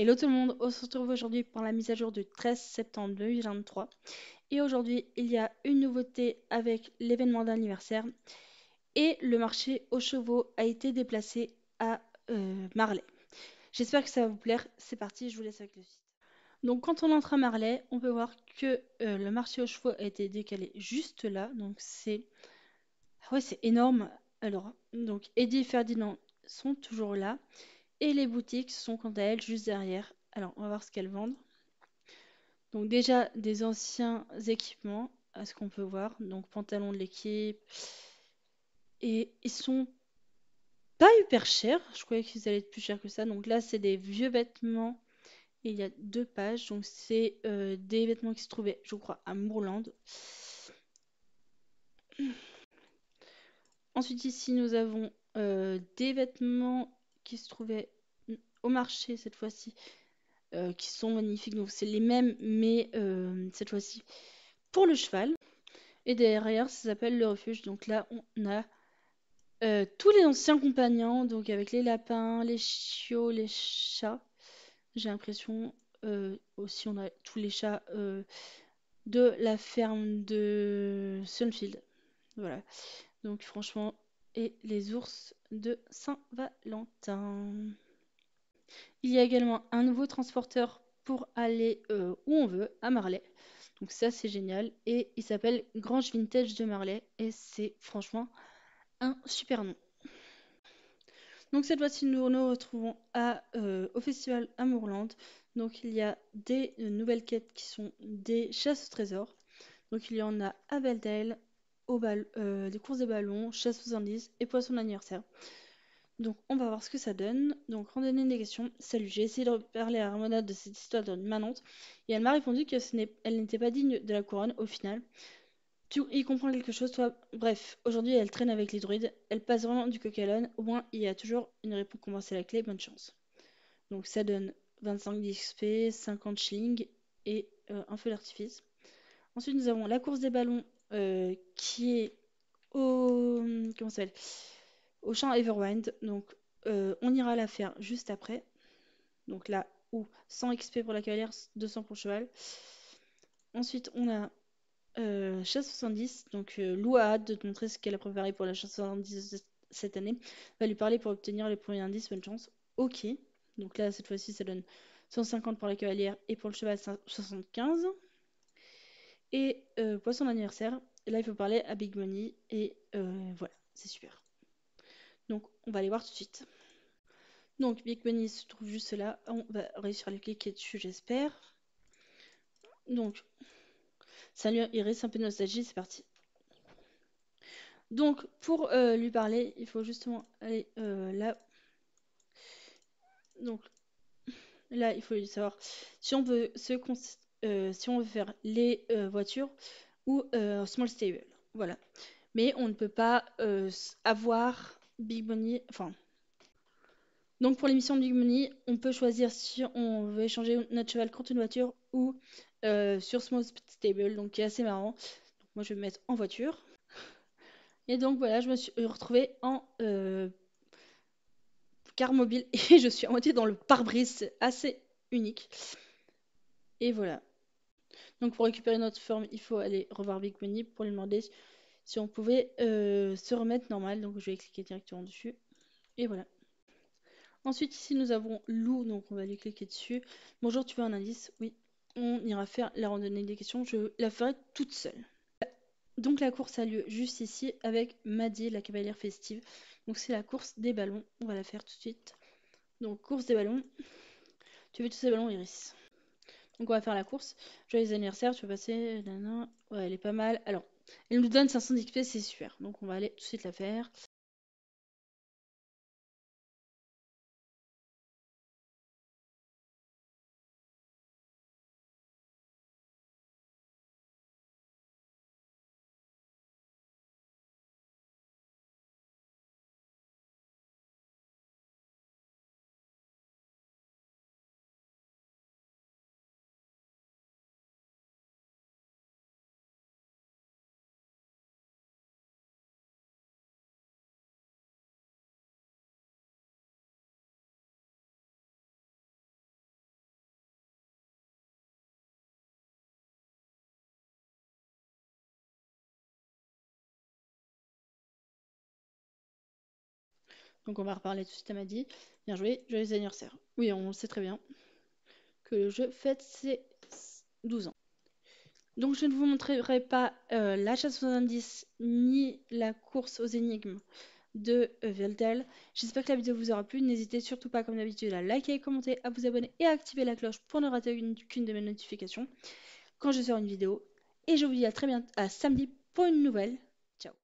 Hello tout le monde, on se retrouve aujourd'hui pour la mise à jour du 13 septembre 2023. Et aujourd'hui, il y a une nouveauté avec l'événement d'anniversaire et le marché aux chevaux a été déplacé à Marley. J'espère que ça va vous plaire. C'est parti, je vous laisse avec le site. Donc quand on entre à Marley, on peut voir que le marché aux chevaux a été décalé juste là. Donc c'est énorme. Alors, donc Eddie et Ferdinand sont toujours là. Et les boutiques sont quant à elles juste derrière. Alors, on va voir ce qu'elles vendent. Donc déjà des anciens équipements, à ce qu'on peut voir. Donc pantalons de l'équipe. Et ils sont pas hyper chers. Je croyais qu'ils allaient être plus chers que ça. Donc là, c'est des vieux vêtements. Et il y a deux pages. Donc c'est des vêtements qui se trouvaient, je crois, à Moorland. Ensuite ici, nous avons des vêtements qui se trouvaient au marché cette fois-ci. Qui sont magnifiques. Donc c'est les mêmes, mais cette fois-ci pour le cheval. Et derrière, ça s'appelle le refuge. Donc là, on a tous les anciens compagnons, donc avec les lapins, les chiots, les chats. J'ai l'impression aussi on a tous les chats de la ferme de Sunfield. Voilà. Donc franchement, et les ours de Saint-Valentin. Il y a également un nouveau transporteur pour aller où on veut, à Marley. Donc ça c'est génial. Et il s'appelle Grange Vintage de Marley. Et c'est franchement un super nom. Donc cette fois-ci nous nous retrouvons au festival Amourland. Donc il y a des nouvelles quêtes qui sont des chasses au trésor. Donc il y en a à Beldale, des courses des ballons, chasse aux indices et poisson d'anniversaire. Donc on va voir ce que ça donne. Donc randonnée des questions. Salut, j'ai essayé de parler à Ramona de cette histoire de manante et elle m'a répondu que elle n'était pas digne de la couronne au final. Tu y comprends quelque chose, toi? Bref, aujourd'hui elle traîne avec les druides, elle passe vraiment du coq à l'âne, au moins il y a toujours une réponse pour commencer la clé, bonne chance. Donc ça donne 25 d'XP, 50 shillings et un feu d'artifice. Ensuite nous avons la course des ballons qui est au... comment ça s'appelle? Au champ Everwind, donc on ira la faire juste après. Donc là où 100 XP pour la cavalière, 200 pour le cheval. Ensuite on a chasse 70, donc Lou a hâte de te montrer ce qu'elle a préparé pour la chasse 70 cette année. Va lui parler pour obtenir les premiers indices, bonne chance. Ok, donc là cette fois-ci ça donne 150 pour la cavalière et pour le cheval 75. Et poisson d'anniversaire, là il faut parler à Big Money et voilà, c'est super. Donc on va aller voir tout de suite. Donc Big Money se trouve juste là, on va réussir à lui cliquer dessus j'espère. Donc salut Iris, un peu de nostalgie, c'est parti. Donc, pour lui parler, il faut justement aller là. Donc, là, il faut lui savoir si on veut, si on veut faire les voitures ou Small Stable. Voilà. Mais on ne peut pas avoir Big Money. Enfin, donc pour l'émission de Big Money, on peut choisir si on veut échanger notre cheval contre une voiture ou sur Small Stable. Donc, qui est assez marrant. Donc, moi, je vais me mettre en voiture. Et donc, voilà, je me suis retrouvée en car mobile et je suis à moitié dans le pare-brise, c'est assez unique. Et voilà. Donc pour récupérer notre forme, il faut aller revoir Big Money pour lui demander si on pouvait se remettre normal. Donc je vais cliquer directement dessus. Et voilà. Ensuite ici nous avons Lou, donc on va lui cliquer dessus. Bonjour, tu veux un indice? Oui. On ira faire la randonnée des questions. Je la ferai toute seule. Donc la course a lieu juste ici avec Maddy, la cavalière festive. Donc c'est la course des ballons. On va la faire tout de suite. Donc course des ballons. Tu veux tous ces ballons, Iris? Donc on va faire la course. Joyeux anniversaire, tu veux passer? Nanana. Ouais, elle est pas mal. Alors, elle nous donne 500 XP, c'est super. Donc on va aller tout de suite la faire. Donc on va reparler tout de suite, elle m'a dit. Bien joué, joyeux anniversaire. Oui, on sait très bien que le jeu fête ses 12 ans. Donc je ne vous montrerai pas la chasse aux indices ni la course aux énigmes de Veldel. J'espère que la vidéo vous aura plu. N'hésitez surtout pas, comme d'habitude, à liker, commenter, à vous abonner et à activer la cloche pour ne rater qu'une de mes notifications quand je sors une vidéo. Et je vous dis à très bientôt, à samedi pour une nouvelle. Ciao.